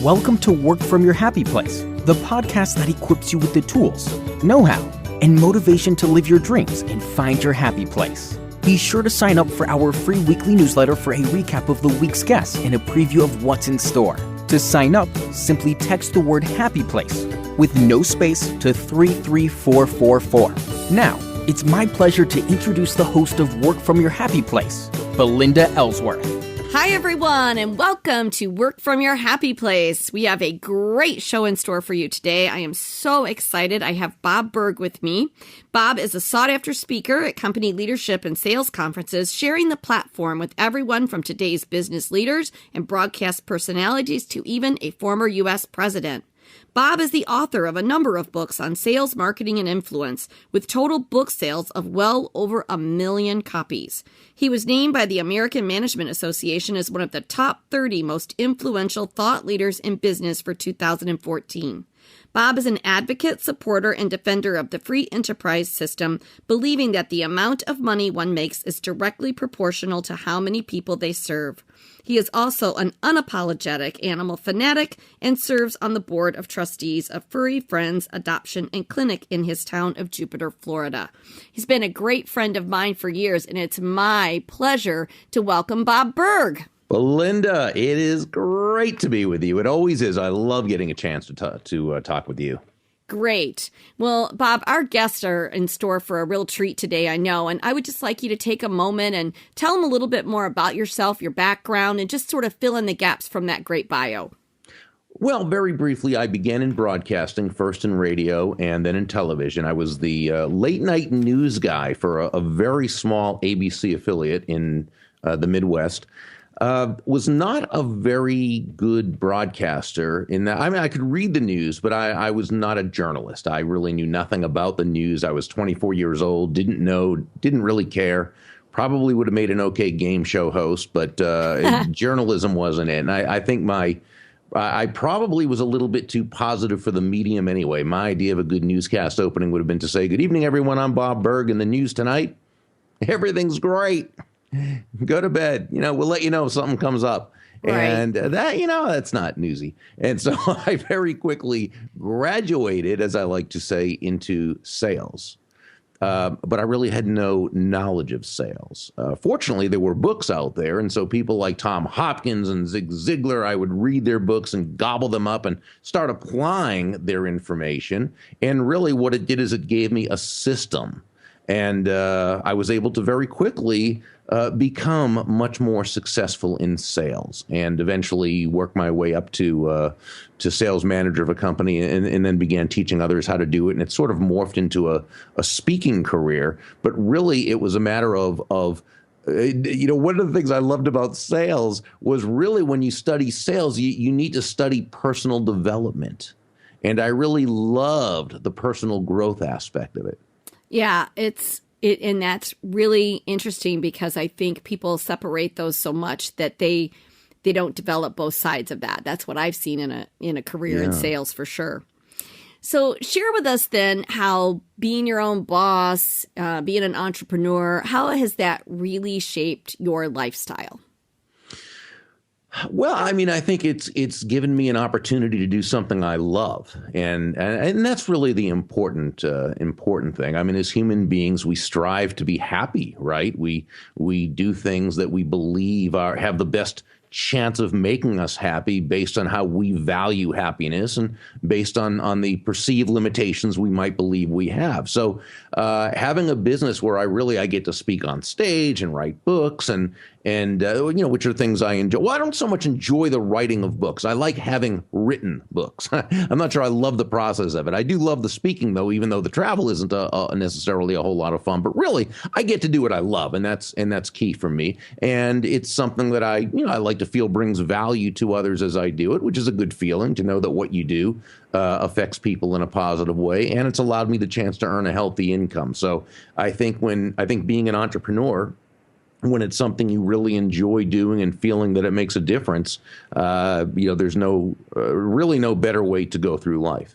Welcome to Work From Your Happy Place, the podcast that equips you with the tools, know-how, and motivation to live your dreams and find your happy place. Be sure to sign up for our free weekly newsletter for a recap of the week's guests and a preview of what's in store. To sign up, simply text the word Happy Place with no space to 33444. Now, it's my pleasure to introduce the host of Work From Your Happy Place, Belinda Ellsworth. Hi, everyone, and welcome to Work From Your Happy Place. We have a great show in store for you today. I am so excited. I have Bob Burg with me. Bob is a sought-after speaker at company leadership and sales conferences, sharing the platform with everyone from today's business leaders and broadcast personalities to even a former U.S. president. Bob is the author of a number of books on sales, marketing, and influence, with total book sales of well over 1 million copies. He was named by the American Management Association as one of the top 30 most influential thought leaders in business for 2014. Bob is an advocate, supporter, and defender of the free enterprise system, believing that the amount of money one makes is directly proportional to how many people they serve. He is also an unapologetic animal fanatic and serves on the board of trustees of Furry Friends Adoption and Clinic in his town of Jupiter, Florida. He's been a great friend of mine for years, and it's my pleasure to welcome Bob Burg. Belinda, it is great to be with you. It always is. I love getting a chance to talk with you. Great. Well, Bob, our guests are in store for a real treat today, I know, and I would just like you to take a moment and tell them a little bit more about yourself, your background, and just sort of fill in the gaps from that great bio. Well, very briefly, I began in broadcasting, first in radio and then in television. I was the late night news guy for a very small ABC affiliate in the Midwest. Was not a very good broadcaster in that. I mean, I could read the news, but I was not a journalist. I really knew nothing about the news. I was 24 years old, didn't really care. Probably would have made an okay game show host, but journalism wasn't it. And I think I probably was a little bit too positive for the medium anyway. My idea of a good newscast opening would have been to say, "Good evening, everyone. I'm Bob Burg. In the news tonight, everything's great. Go to bed. We'll let you know if something comes up." Right. And that's not newsy. And so I very quickly graduated, as I like to say, into sales. But I really had no knowledge of sales. Fortunately, there were books out there. And so people like Tom Hopkins and Zig Ziglar, I would read their books and gobble them up and start applying their information. And really what it did is it gave me a system. And I was able to very quickly become much more successful in sales and eventually work my way up to sales manager of a company and then began teaching others how to do it. And it sort of morphed into a speaking career. But really, it was a matter of one of the things I loved about sales was really when you study sales, you need to study personal development. And I really loved the personal growth aspect of it. Yeah, and that's really interesting because I think people separate those so much that they don't develop both sides of that. That's what I've seen in a career in sales for sure. So share with us then how being your own boss, being an entrepreneur, how has that really shaped your lifestyle? Well, I mean, I think it's given me an opportunity to do something I love, and that's really the important thing. I mean, as human beings, we strive to be happy, right? We do things that we believe have the best chance of making us happy based on how we value happiness and based on the perceived limitations we might believe we have. So having a business where I get to speak on stage and write books and which are things I enjoy. Well, I don't so much enjoy the writing of books. I like having written books. I'm not sure I love the process of it. I do love the speaking, though, even though the travel isn't necessarily a whole lot of fun. But really, I get to do what I love, and that's key for me. And it's something that I like to feel brings value to others as I do it, which is a good feeling to know that what you do affects people in a positive way. And it's allowed me the chance to earn a healthy income. So I think being an entrepreneur, when it's something you really enjoy doing and feeling that it makes a difference, there's really no better way to go through life.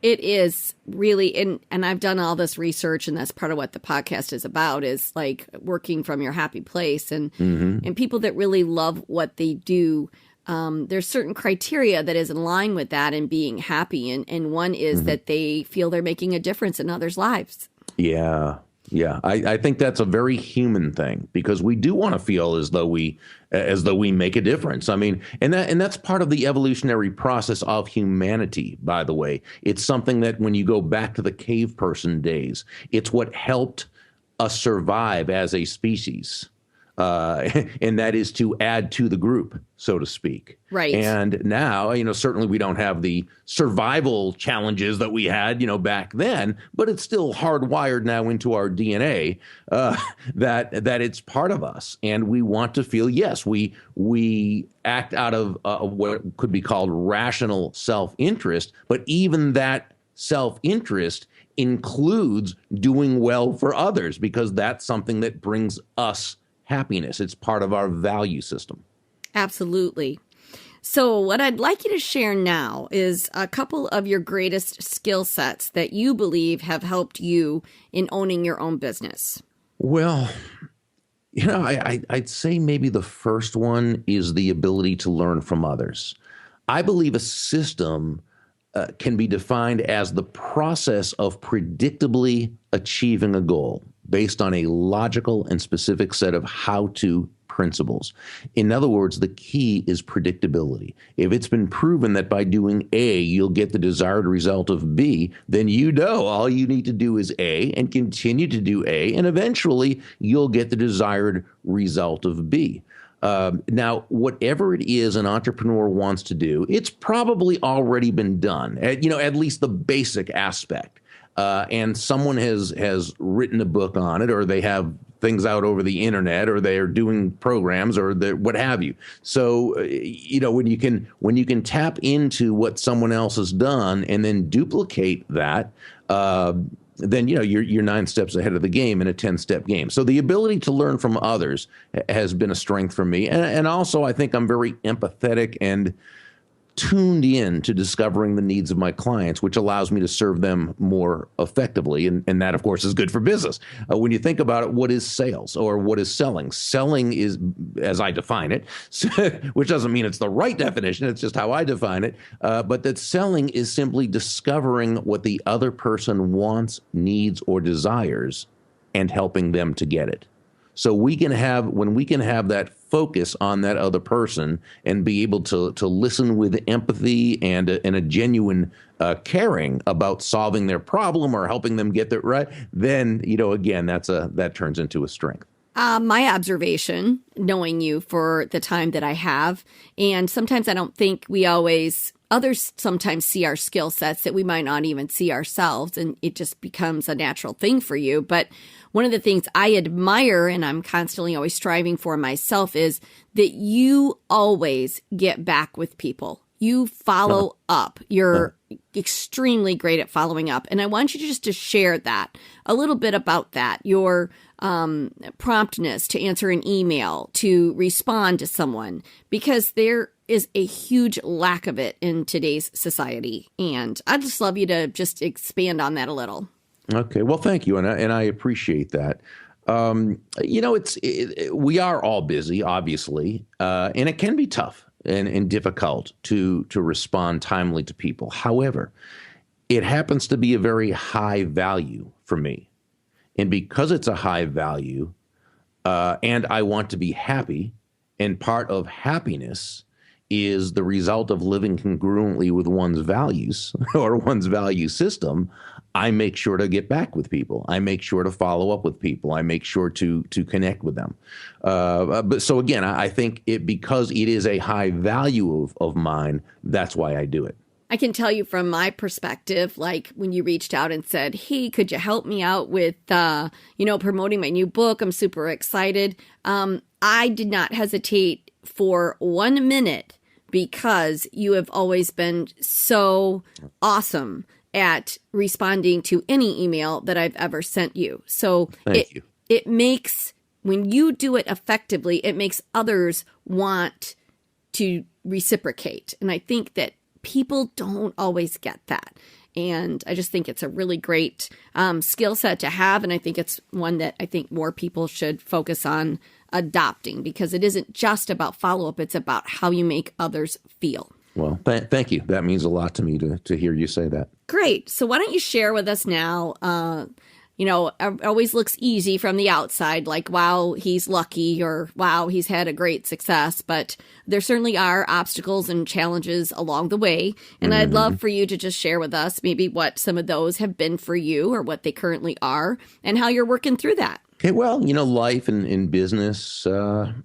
It is really, and I've done all this research, and that's part of what the podcast is about, is like working from your happy place. And people that really love what they do there's certain criteria that is in line with that and being happy. And one is that they feel they're making a difference in others' lives. Yeah. Yeah. I think that's a very human thing, because we do want to feel as though we make a difference. I mean, and that's part of the evolutionary process of humanity, by the way. It's something that when you go back to the cave person days, it's what helped us survive as a species. And that is to add to the group, so to speak. Right. And now, certainly we don't have the survival challenges that we had, back then, but it's still hardwired now into our DNA that it's part of us. And we want to feel, yes, we act out of what could be called rational self-interest, but even that self-interest includes doing well for others, because that's something that brings us happiness. It's part of our value system. Absolutely. So what I'd like you to share now is a couple of your greatest skill sets that you believe have helped you in owning your own business. Well, I'd say maybe the first one is the ability to learn from others. I believe a system can be defined as the process of predictably achieving a goal based on a logical and specific set of how-to principles. In other words, the key is predictability. If it's been proven that by doing A, you'll get the desired result of B, then all you need to do is A and continue to do A, and eventually you'll get the desired result of B. Now, whatever it is an entrepreneur wants to do, it's probably already been done, at least the basic aspect. And someone has written a book on it, or they have things out over the internet, or they're doing programs, or what have you. So, when you can tap into what someone else has done and then duplicate that, then you're 9 steps ahead of the game in a 10-step game. So the ability to learn from others has been a strength for me, and also I think I'm very empathetic and tuned in to discovering the needs of my clients, which allows me to serve them more effectively. And that, of course, is good for business. When you think about it, what is sales or what is selling? Selling is, as I define it, which doesn't mean it's the right definition, it's just how I define it, but that selling is simply discovering what the other person wants, needs, or desires and helping them to get it. So when we can have that focus on that other person and be able to listen with empathy and a genuine caring about solving their problem or helping them get that right, then, again, that turns into a strength. My observation, knowing you for the time that I have, and sometimes I don't think others sometimes see our skill sets that we might not even see ourselves, and it just becomes a natural thing for you. But one of the things I admire, and I'm constantly always striving for myself, is that you always get back with people. You follow up. You're extremely great at following up. And I want you just to share that, a little bit about that, your promptness to answer an email, to respond to someone, because there is a huge lack of it in today's society. And I'd just love you to just expand on that a little. Okay. Well, thank you. And I appreciate that. We are all busy, obviously, and it can be tough and difficult to respond timely to people. However, it happens to be a very high value for me. And because it's a high value, and I want to be happy, and part of happiness is the result of living congruently with one's values or one's value system, I make sure to get back with people. I make sure to follow up with people. I make sure to connect with them. But so again, I think because it is a high value of mine, that's why I do it. I can tell you from my perspective, like when you reached out and said, hey, could you help me out with, promoting my new book? I'm super excited. I did not hesitate for 1 minute, because you have always been so awesome at responding to any email that I've ever sent you. So it makes, when you do it effectively, it makes others want to reciprocate. And I think that people don't always get that. And I just think it's a really great skill set to have. And I think it's one that I think more people should focus on adopting, because it isn't just about follow-up, it's about how you make others feel. Well, thank you. That means a lot to me to hear you say that. Great. So why don't you share with us now, it always looks easy from the outside, like, wow, he's lucky, or wow, he's had a great success. But there certainly are obstacles and challenges along the way. And I'd love for you to just share with us maybe what some of those have been for you, or what they currently are, and how you're working through that. Okay, well, life in business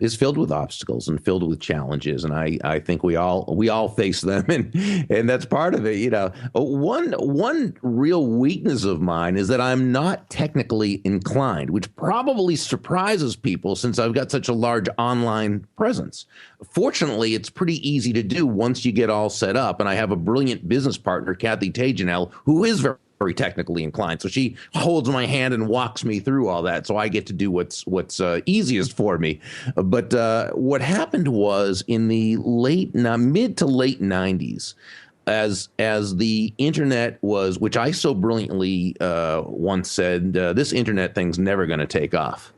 is filled with obstacles and filled with challenges, and I think we all face them, and that's part of it. One real weakness of mine is that I'm not technically inclined, which probably surprises people since I've got such a large online presence. Fortunately, it's pretty easy to do once you get all set up, and I have a brilliant business partner, Kathy Tajanel, who is very technically inclined. So she holds my hand and walks me through all that. So I get to do what's easiest for me. But what happened was in the mid to late 90s, as the internet was, which I so brilliantly once said, this internet thing's never going to take off.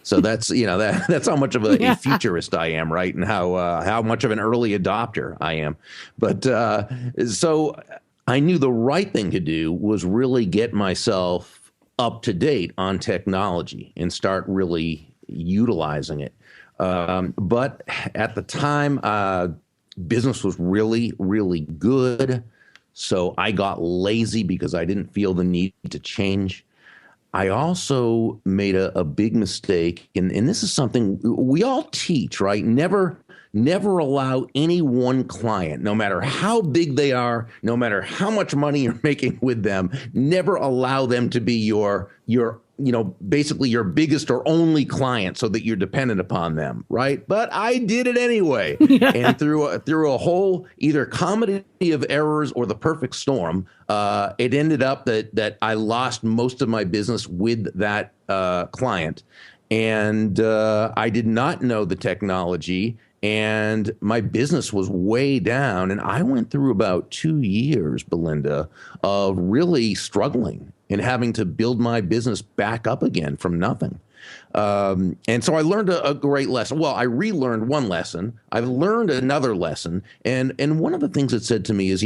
So that's that's how much of a futurist I am, right? And how much of an early adopter I am. But so I knew the right thing to do was really get myself up to date on technology and start really utilizing it. But at the time, business was really, really good. So I got lazy because I didn't feel the need to change. I also made a big mistake, and this is something we all teach, right? Never allow any one client, no matter how big they are, no matter how much money you're making with them, never allow them to be your basically your biggest or only client so that you're dependent upon them, right? But I did it anyway. And through a whole either comedy of errors or the perfect storm, it ended up that I lost most of my business with that client. And I did not know the technology, and my business was way down. And I went through about 2 years, Belinda, of really struggling and having to build my business back up again from nothing. And so I learned a great lesson. Well, I relearned one lesson. I've learned another lesson. And one of the things it said to me is,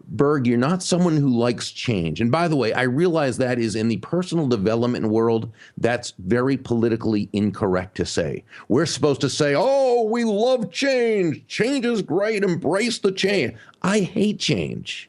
Burg, you're not someone who likes change. And by the way, I realize that is in the personal development world, that's very politically incorrect to say. We're supposed to say, oh, we love change. Change is great. Embrace the change. I hate change.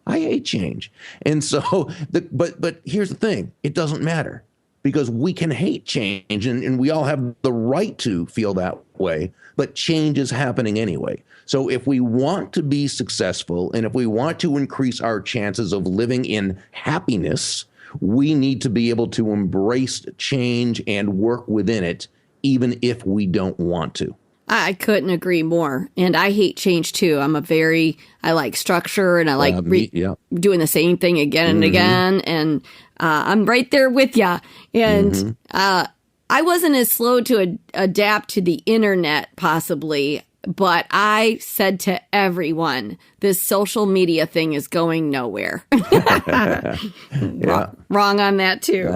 And so, but here's the thing. It doesn't matter, because we can hate change, and we all have the right to feel that way, but change is happening anyway. So if we want to be successful, and if we want to increase our chances of living in happiness, we need to be able to embrace change and work within it, even if we don't want to. I couldn't agree more. And I hate change too. I like structure, and I like doing the same thing again and again. And I'm right there with you. And I wasn't as slow to adapt to the internet, possibly. But I said to everyone, this social media thing is going nowhere. Wrong on that, too.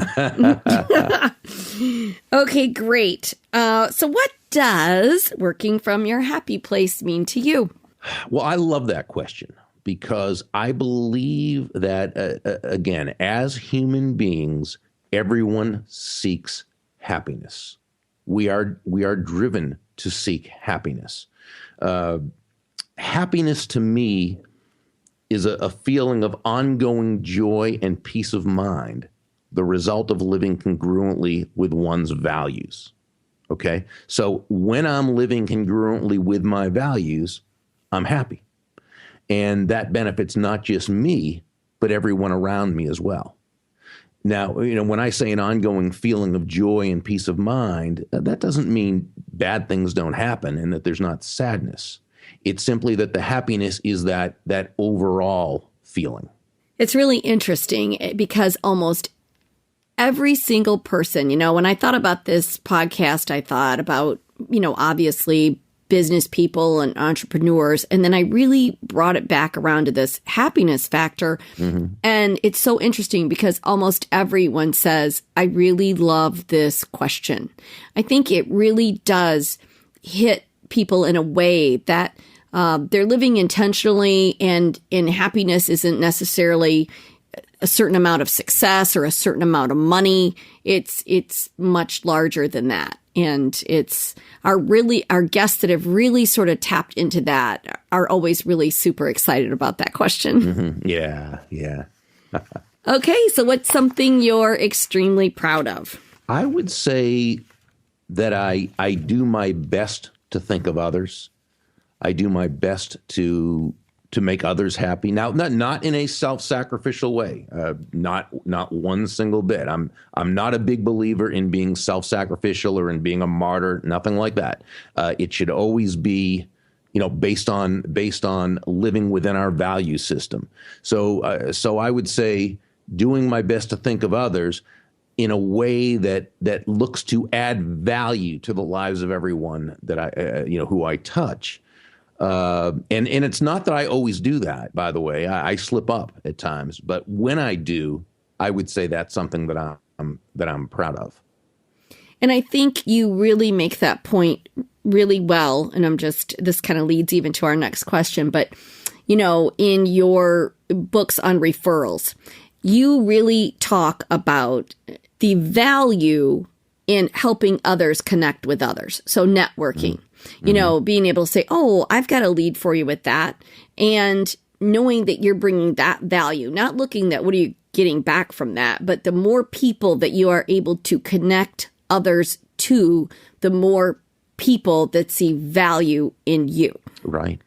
Okay, great. So what does working from your happy place mean to you? Well, I love that question, because I believe that, again, as human beings, everyone seeks happiness. We are driven to seek happiness. Happiness to me is a feeling of ongoing joy and peace of mind, the result of living congruently with one's values. Okay? So when I'm living congruently with my values, I'm happy. And that benefits not just me, but everyone around me as well. Now, when I say an ongoing feeling of joy and peace of mind, that doesn't mean bad things don't happen and that there's not sadness. It's simply that the happiness is that overall feeling. It's really interesting because almost every single person, when I thought about this podcast, I thought about, obviously business people and entrepreneurs. And then I really brought it back around to this happiness factor. And it's so interesting because almost everyone says, I really love this question. I think it really does hit people in a way that they're living intentionally, and happiness isn't necessarily a certain amount of success or a certain amount of money. It's much larger than that. And it's our guests that have really sort of tapped into that are always really super excited about that question. Yeah. Okay, so what's something you're extremely proud of? I would say that I do my best to think of others. I do my best to make others happy. Now, not in a self-sacrificial way, not one single bit. I'm not a big believer in being self-sacrificial or in being a martyr. Nothing like that. It should always be, based on living within our value system. So I would say doing my best to think of others in a way that looks to add value to the lives of everyone that who I touch. And it's not that I always do that, by the way. I slip up at times, but when I do, I would say that's something that I'm proud of. And I think you really make that point really well. And this kind of leads even to our next question. But, in your books on referrals, you really talk about the value in helping others connect with others. So networking. Being able to say, oh, I've got a lead for you with that. And knowing that you're bringing that value, not looking at what are you getting back from that, but the more people that you are able to connect others to, the more people that see value in you. Right.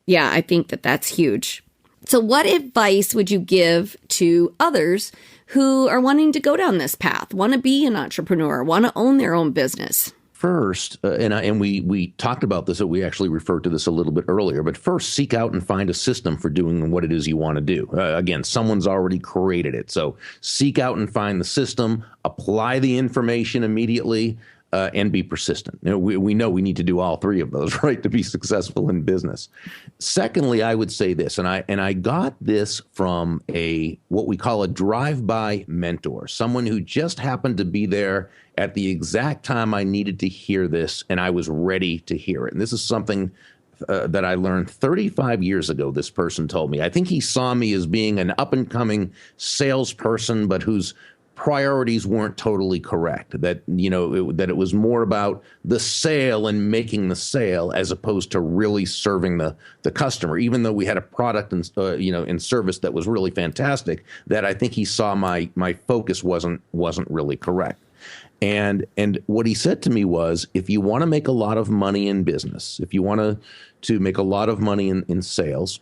Yeah, I think that's huge. So what advice would you give to others who are wanting to go down this path, want to be an entrepreneur, want to own their own business? First, and we talked about this, we actually referred to this a little bit earlier, but first seek out and find a system for doing what it is you want to do. Again, someone's already created it. So seek out and find the system, apply the information immediately, and be persistent. We know we need to do all three of those, right, to be successful in business. Secondly, I would say this, and I got this from what we call a drive-by mentor, someone who just happened to be there at the exact time I needed to hear this, and I was ready to hear it. And this is something that I learned 35 years ago, this person told me. I think he saw me as being an up-and-coming salesperson, but whose priorities weren't totally correct, that that it was more about the sale and making the sale as opposed to really serving the customer, even though we had a product and and service that was really fantastic. That I think he saw my focus wasn't really correct. And what he said to me was, if you want to make a lot of money in business, if you want to make a lot of money in sales,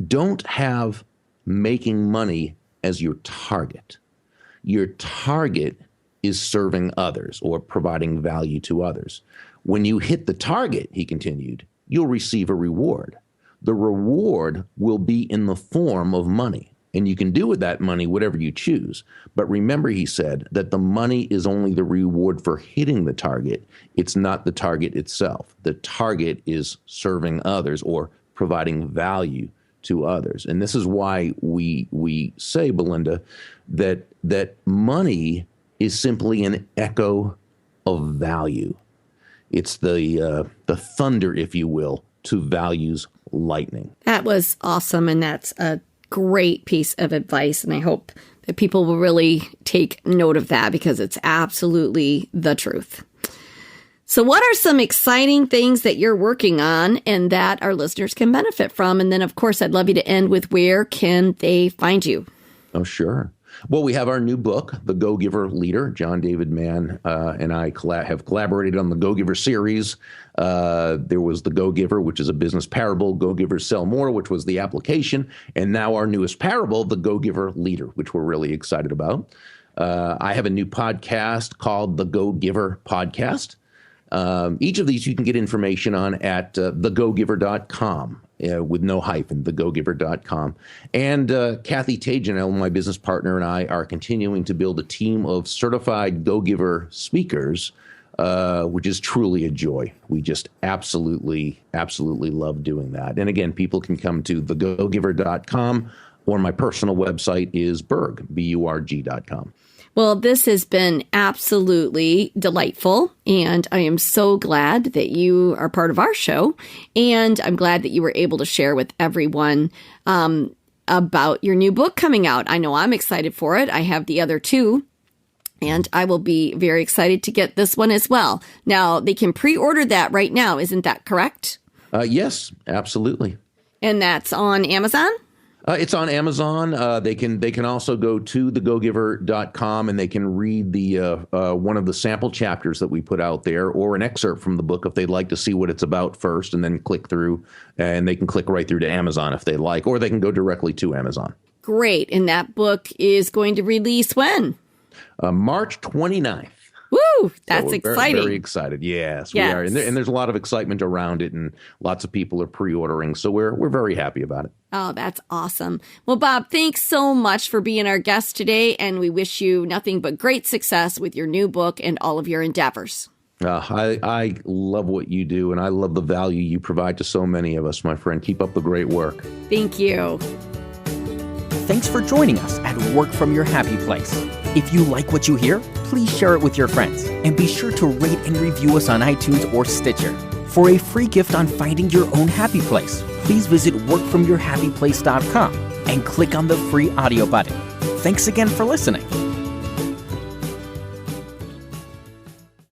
don't have making money as your target. Your target is serving others or providing value to others. When you hit the target, he continued, you'll receive a reward. The reward will be in the form of money, and you can do with that money whatever you choose. But remember, he said, that the money is only the reward for hitting the target. It's not the target itself. The target is serving others or providing value to others. And this is why we say, Belinda, that money is simply an echo of value. It's the thunder, if you will, to value's lightning. That was awesome, and that's a great piece of advice, and I hope that people will really take note of that because it's absolutely the truth. So what are some exciting things that you're working on and that our listeners can benefit from? And then, of course, I'd love you to end with where can they find you? Oh, sure. Well, we have our new book, The Go-Giver Leader. John David Mann and I have collaborated on the Go-Giver series. There was The Go-Giver, which is a business parable, Go-Givers Sell More, which was the application. And now our newest parable, The Go-Giver Leader, which we're really excited about. I have a new podcast called The Go-Giver Podcast. Each of these you can get information on at thegogiver.com with no hyphen, thegogiver.com. And Kathy Tajanel, my business partner, and I are continuing to build a team of certified Go-Giver speakers which is truly a joy. We just absolutely love doing that. And again, people can come to thegogiver.com, or my personal website is Burg, BURG.com. Well, this has been absolutely delightful, and I am so glad that you are part of our show, and I'm glad that you were able to share with everyone about your new book coming out. I know I'm excited for it. I have the other two, and I will be very excited to get this one as well. Now, they can pre-order that right now. Isn't that correct? Yes, absolutely. And that's on Amazon? It's on Amazon. They can also go to thegogiver.com and they can read the one of the sample chapters that we put out there, or an excerpt from the book if they'd like to see what it's about first, and then click through, and they can click right through to Amazon if they like, or they can go directly to Amazon. Great. And that book is going to release when? March 29th. Woo! That's exciting. Very, very excited. Yes, we are. And there's a lot of excitement around it, and lots of people are pre-ordering. So we're very happy about it. Oh, that's awesome. Well, Bob, thanks so much for being our guest today, and we wish you nothing but great success with your new book and all of your endeavors. I love what you do, and I love the value you provide to so many of us, my friend. Keep up the great work. Thank you. Thanks for joining us at Work From Your Happy Place. If you like what you hear, please share it with your friends, and be sure to rate and review us on iTunes or Stitcher. For a free gift on finding your own happy place, please visit workfromyourhappyplace.com and click on the free audio button. Thanks again for listening.